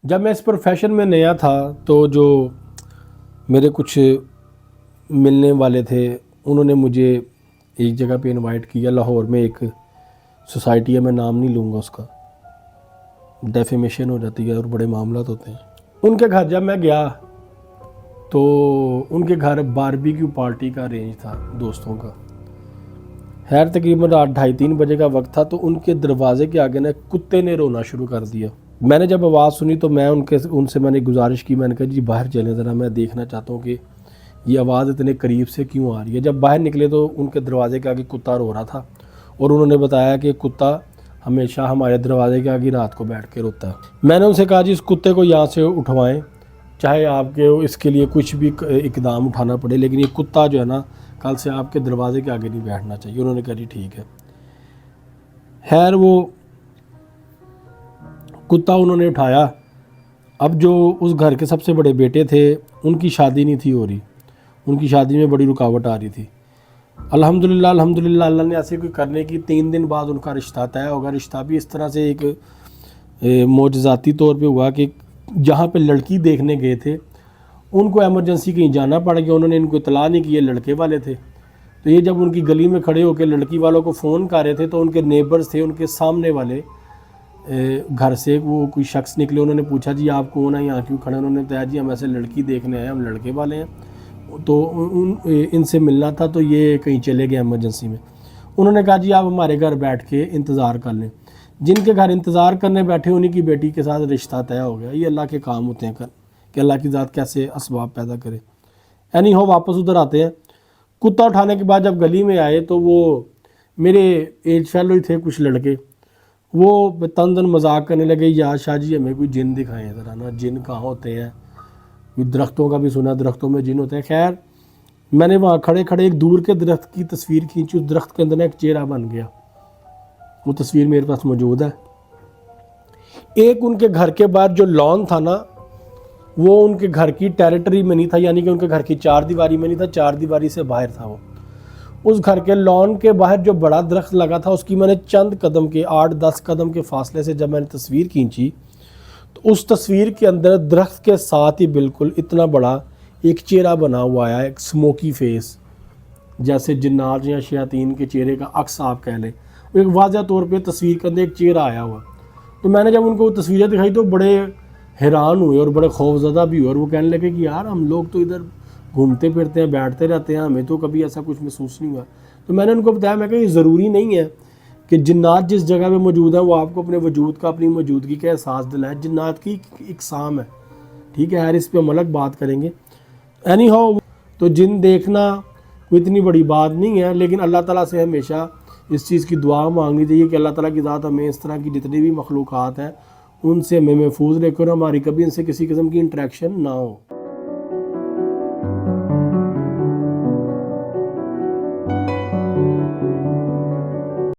جب میں اس پروفیشن میں نیا تھا تو جو میرے کچھ ملنے والے تھے انہوں نے مجھے ایک جگہ پہ انوائٹ کیا، لاہور میں ایک سوسائٹی ہے، میں نام نہیں لوں گا اس کا، ڈیفیمیشن ہو جاتی ہے اور بڑے معاملات ہوتے ہیں۔ ان کے گھر جب میں گیا تو ان کے گھر باربیکیو پارٹی کا ارینج تھا دوستوں کا۔ خیر تقریباً رات 2:30-3 بجے کا وقت تھا تو ان کے دروازے کے آگے نا کتے نے رونا شروع کر دیا۔ میں نے جب آواز سنی تو میں ان سے میں نے گزارش کی، میں نے کہا جی باہر چلیں ذرا، میں دیکھنا چاہتا ہوں کہ یہ آواز اتنے قریب سے کیوں آ رہی ہے۔ جب باہر نکلے تو ان کے دروازے کے آگے کتا رو رہا تھا اور انہوں نے بتایا کہ کتا ہمیشہ ہمارے دروازے کے آگے رات کو بیٹھ کے روتا ہے۔ میں نے ان سے کہا جی اس کتے کو یہاں سے اٹھوائیں، چاہے آپ کے اس کے لیے کچھ بھی اقدام اٹھانا پڑے، لیکن یہ کتا جو ہے نا کل سے آپ کے دروازے کے آگے نہیں بیٹھنا چاہیے۔ انہوں نے کہا جی ٹھیک ہے۔ خیر وہ کتا انہوں نے اٹھایا۔ اب جو اس گھر کے سب سے بڑے بیٹے تھے ان کی شادی نہیں تھی ہو رہی، ان کی شادی میں بڑی رکاوٹ آ رہی تھی۔ الحمدللہ اللہ نے ایسے کوئی کرنے کی 3 دن بعد ان کا رشتہ طے ہوگا۔ رشتہ بھی اس طرح سے ایک معجزاتی طور پہ ہوا کہ جہاں پہ لڑکی دیکھنے گئے تھے ان کو ایمرجنسی کہیں جانا پڑ گیا، انہوں نے ان کو اطلاع نہیں کی، یہ لڑکے والے تھے۔ تو یہ جب ان کی گلی میں کھڑے ہو کے لڑکی والوں کو فون کر رہے تھے تو ان کے نیبرز تھے، ان کے سامنے والے گھر سے وہ کوئی شخص نکلے، انہوں نے پوچھا جی آپ کون ہیں، یہاں کیوں کھڑے؟ انہوں نے بتایا جی ہم ایسے لڑکی دیکھنے آئے، ہم لڑکے والے ہیں، تو ان سے ملنا تھا تو یہ کہیں چلے گئے ایمرجنسی میں۔ انہوں نے کہا جی آپ ہمارے گھر بیٹھ کے انتظار کر لیں۔ جن کے گھر انتظار کرنے بیٹھے انہی کی بیٹی کے ساتھ رشتہ طے ہو گیا۔ یہ اللہ کے کام ہوتے ہیں کہ اللہ کی ذات کیسے اسباب پیدا کرے۔ اینی ہو واپس ادھر آتے ہیں۔ کتا اٹھانے کے بعد جب گلی میں آئے تو وہ میرے ایج فیلو ہی تھے کچھ لڑکے، وہ تن مذاق کرنے لگے، یا شاہ جی ہمیں کوئی جن دکھائیں ذرا نا، جن کہاں ہوتے ہیں؟ درختوں کا بھی سنا، درختوں میں جن ہوتے ہیں۔ خیر میں نے وہاں کھڑے کھڑے ایک دور کے درخت کی تصویر کھینچی، اس درخت کے اندر ایک چہرہ بن گیا، وہ تصویر میرے پاس موجود ہے۔ ایک ان کے گھر کے بعد جو لان تھا نا وہ ان کے گھر کی ٹیریٹری میں نہیں تھا، یعنی کہ ان کے گھر کی 4 دیواری میں نہیں تھا، 4 دیواری سے باہر تھا وہ۔ اس گھر کے لان کے باہر جو بڑا درخت لگا تھا اس کی میں نے چند قدم کے 8-10 قدم کے فاصلے سے جب میں نے تصویر کھینچی تو اس تصویر کے اندر درخت کے ساتھ ہی بالکل اتنا بڑا ایک چہرہ بنا ہوا ہے، ایک سموکی فیس، جیسے جنات یا شیاطین کے چہرے کا عکس آپ کہہ لیں۔ ایک واضح طور پہ تصویر کے اندر ایک چہرہ آیا ہوا۔ تو میں نے جب ان کو تصویریں دکھائی تو بڑے حیران ہوئے اور بڑے خوفزدہ بھی ہوئے، اور وہ کہنے لگے کہ یار ہم لوگ تو ادھر گھومتے پھرتے ہیں، بیٹھتے رہتے ہیں، ہمیں تو کبھی ایسا کچھ محسوس نہیں ہوا۔ تو میں نے ان کو بتایا، میں کہا یہ ضروری نہیں ہے کہ جنات جس جگہ پہ موجود ہیں وہ آپ کو اپنے وجود کا، اپنی موجودگی کا احساس دلائیں۔ جنات کی اقسام ہے، ٹھیک ہے، اس پہ ہم الگ بات کریں گے۔ اینی ہاؤ تو جن دیکھنا کوئی اتنی بڑی بات نہیں ہے، لیکن اللہ تعالیٰ سے ہمیشہ اس چیز کی دعا مانگنی چاہیے کہ اللہ تعالیٰ کی ذات ہمیں اس طرح کی جتنی بھی مخلوقات ہیں ان سے ہمیں محفوظ رکھے اور ہماری کبھی ان سے کسی قسم کی انٹریکشن نہ ہو۔